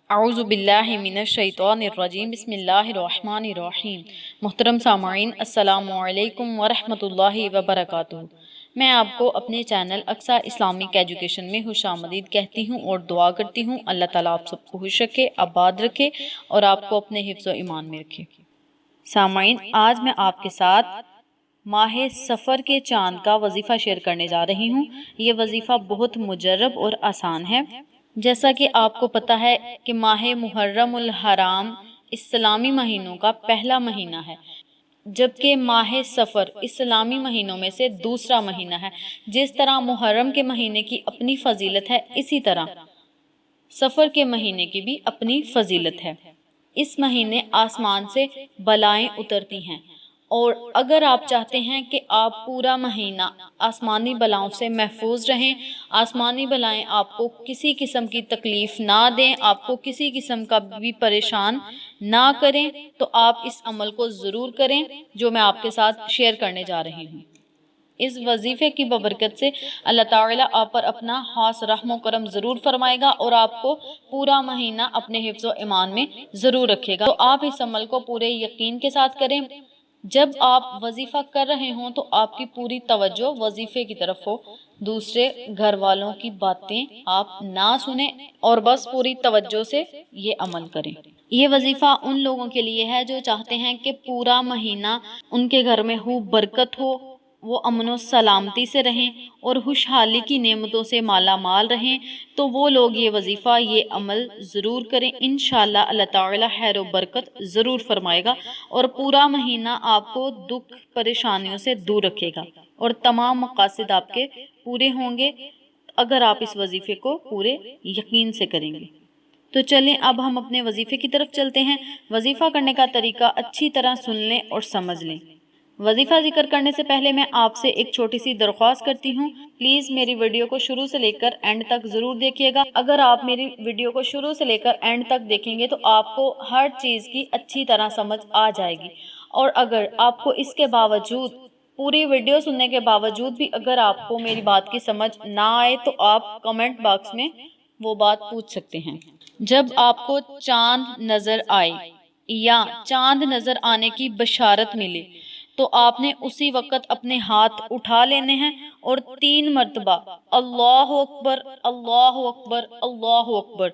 اعوذ باللہ من الشیطان الرجیم بسم اللہ الرحمن الرحیم۔ محترم سامعین، السلام علیکم ورحمۃ اللہ وبرکاتہ۔ میں آپ کو اپنے چینل اقصیٰ اسلامک ایجوکیشن میں خوش آمدید کہتی ہوں اور دعا کرتی ہوں اللہ تعالیٰ آپ سب کو خوش رکھے، آباد رکھے اور آپ کو اپنے حفظ و ایمان میں رکھے۔ سامعین، آج میں آپ کے ساتھ ماہ سفر کے چاند کا وظیفہ شیئر کرنے جا رہی ہوں۔ یہ وظیفہ بہت مجرب اور آسان ہے۔ جیسا کہ آپ کو پتہ ہے کہ ماہ محرم الحرام اسلامی مہینوں کا پہلا مہینہ ہے، جبکہ ماہ سفر اسلامی مہینوں میں سے دوسرا مہینہ ہے۔ جس طرح محرم کے مہینے کی اپنی فضیلت ہے، اسی طرح سفر کے مہینے کی بھی اپنی فضیلت ہے۔ اس مہینے آسمان سے بلائیں اترتی ہیں، اور اگر آپ چاہتے ہیں کہ آپ پورا مہینہ آسمانی بلاؤں سے محفوظ رہیں، آسمانی بلائیں آپ کو کسی قسم کی تکلیف نہ دیں، آپ کو کسی قسم کا بھی پریشان نہ کریں، تو آپ اس عمل کو ضرور کریں جو میں آپ کے ساتھ شیئر کرنے جا رہی ہوں۔ اس وظیفے کی ببرکت سے اللہ تعالیٰ آپ پر اپنا خاص رحم و کرم ضرور فرمائے گا اور آپ کو پورا مہینہ اپنے حفظ و ایمان میں ضرور رکھے گا۔ تو آپ اس عمل کو پورے یقین کے ساتھ کریں۔ جب آپ وظیفہ کر رہے ہوں تو آپ کی پوری توجہ وظیفے کی طرف ہو، دوسرے گھر والوں کی باتیں آپ نہ سنیں اور بس پوری توجہ سے یہ عمل کریں۔ یہ وظیفہ ان لوگوں کے لیے ہے جو چاہتے ہیں کہ پورا مہینہ ان کے گھر میں برکت ہو، وہ امن و سلامتی سے رہیں اور خوشحالی کی نعمتوں سے مالا مال رہیں، تو وہ لوگ یہ وظیفہ، یہ عمل ضرور کریں۔ انشاءاللہ اللہ تعالیٰ خیر و برکت ضرور فرمائے گا اور پورا مہینہ آپ کو دکھ پریشانیوں سے دور رکھے گا اور تمام مقاصد آپ کے پورے ہوں گے اگر آپ اس وظیفے کو پورے یقین سے کریں گے۔ تو چلیں اب ہم اپنے وظیفے کی طرف چلتے ہیں۔ وظیفہ کرنے کا طریقہ اچھی طرح سن لیں اور سمجھ لیں۔ وظیفہ ذکر کرنے سے پہلے میں آپ سے ایک چھوٹی سی درخواست کرتی ہوں، پلیز میری ویڈیو کو شروع سے لے کر اینڈ تک ضرور دیکھیے گا۔ اگر آپ میری ویڈیو کو شروع سے لے کر اینڈ تک دیکھیں گے تو آپ کو ہر چیز کی اچھی طرح سمجھ آ جائے گی، اور اگر آپ کو اس کے باوجود، پوری ویڈیو سننے کے باوجود بھی اگر آپ کو میری بات کی سمجھ نہ آئے تو آپ کمنٹ باکس میں وہ بات پوچھ سکتے ہیں۔ جب آپ کو چاند نظر آئے یا چاند نظر آنے کی بشارت ملے تو آپ نے اسی وقت اپنے ہاتھ اٹھا لینے ہیں اور 3 مرتبہ اللہ اکبر اللہ اکبر اللہ اکبر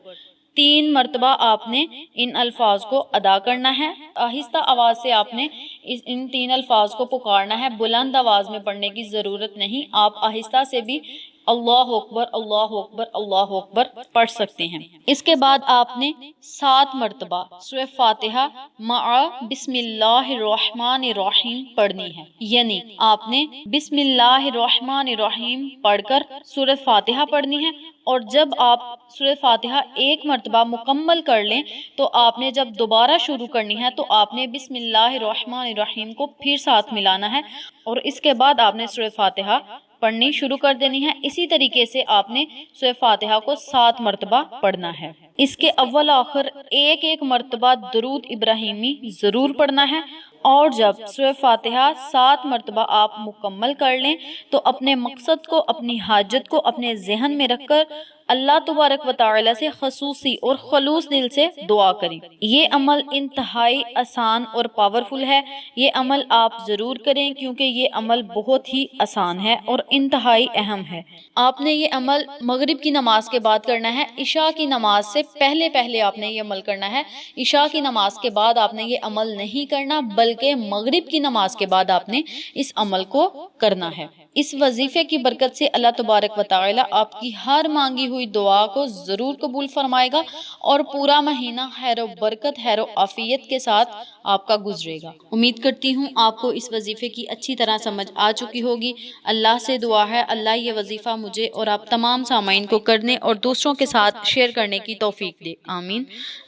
3 مرتبہ آپ نے ان الفاظ کو ادا کرنا ہے۔ آہستہ آواز سے آپ نے ان 3 الفاظ کو پکارنا ہے، بلند آواز میں پڑھنے کی ضرورت نہیں، آپ آہستہ سے بھی اللہ اکبر اللہ اکبر اللہ اکبر پڑھ سکتے ہیں۔ اس کے بعد آپ نے 7 مرتبہ سورہ فاتحہ مع بسم اللہ الرحمن الرحیم پڑھنی ہے، یعنی آپ نے بسم اللہ الرحمن الرحیم پڑھ کر سورہ فاتحہ پڑھنی ہے، اور جب آپ سورہ فاتحہ 1 مرتبہ مکمل کر لیں تو آپ نے جب دوبارہ شروع کرنی ہے تو آپ نے بسم اللہ الرحمن الرحیم کو پھر ساتھ ملانا ہے اور اس کے بعد آپ نے سورہ فاتحہ پڑھنی شروع کر دینی ہے۔ اسی طریقے سے آپ نے سورہ فاتحہ کو 7 مرتبہ پڑھنا ہے۔ اس کے اول آخر ایک مرتبہ درود ابراہیمی ضرور پڑھنا ہے، اور جب سورہ فاتحہ 7 مرتبہ آپ مکمل کر لیں تو اپنے مقصد کو، اپنی حاجت کو اپنے ذہن میں رکھ کر اللہ تبارک و تعالی سے خصوصی اور خلوص دل سے دعا کریں۔ یہ عمل انتہائی آسان اور پاورفل ہے، یہ عمل آپ ضرور کریں کیونکہ یہ عمل بہت ہی آسان ہے اور انتہائی اہم ہے۔ آپ نے یہ عمل مغرب کی نماز کے بعد کرنا ہے، عشاء کی نماز سے پہلے آپ نے یہ عمل کرنا ہے۔ عشاء کی نماز کے بعد آپ نے یہ عمل نہیں کرنا، بلکہ مغرب کی نماز کے بعد آپ نے اس عمل کو کرنا ہے۔ اس وظیفے کی برکت سے اللہ تبارک و تعالی آپ کی ہر مانگی ہوئی دعا کو ضرور قبول فرمائے گا اور پورا مہینہ خیر و برکت، خیر و عافیت کے ساتھ آپ کا گزرے گا۔ امید کرتی ہوں آپ کو اس وظیفے کی اچھی طرح سمجھ آ چکی ہوگی۔ اللہ سے دعا ہے اللہ یہ وظیفہ مجھے اور آپ تمام سامعین کو کرنے اور دوسروں کے ساتھ شیئر کرنے کی توفیق دے، آمین۔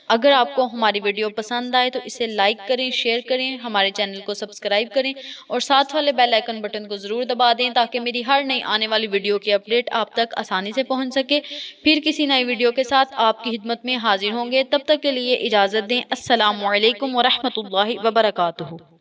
اگر آپ کو ہماری ویڈیو پسند آئے تو اسے لائک کریں، شیئر کریں، ہمارے چینل کو سبسکرائب کریں اور ساتھ والے بیل آئیکن بٹن کو ضرور دبا دیں تاکہ میری ہر نئی آنے والی ویڈیو کی اپڈیٹ آپ تک آسانی سے پہنچ سکے۔ پھر کسی نئی ویڈیو کے ساتھ آپ کی خدمت میں حاضر ہوں گے، تب تک کے لیے اجازت دیں۔ السلام علیکم ورحمۃ اللہ وبرکاتہ۔